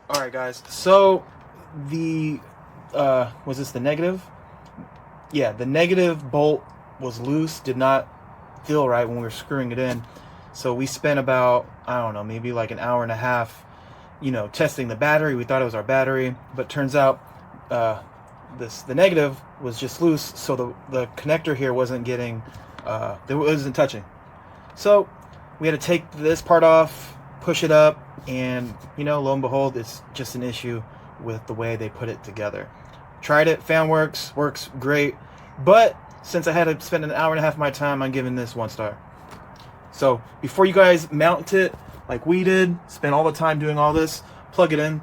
All right, guys. So the was this the negative? Yeah, the negative bolt was loose. Did not feel right when we were screwing it in. So we spent about, I don't know, maybe like an hour and a half, testing the battery. We thought it was our battery, but turns out the negative was just loose. So the connector here wasn't getting, it wasn't touching. So we had to take this part off, push it up, and lo and behold, it's just an issue with the way they put it together. Tried it, fan works great, but since I had to spend an hour and a half of my time, I'm giving this 1 star. So before you guys mount it like we did, spend all the time doing all this, plug it in.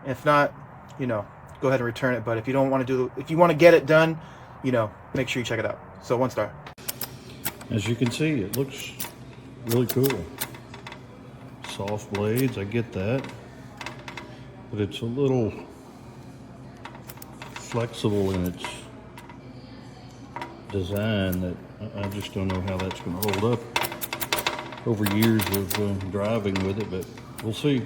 If not, go ahead and return it. But if you don't want to if you want to get it done, make sure you check it out. So 1 star. As you can see, it looks really cool. Soft blades, I get that, but it's a little flexible in its design that I just don't know how that's going to hold up over years of driving with it, but we'll see.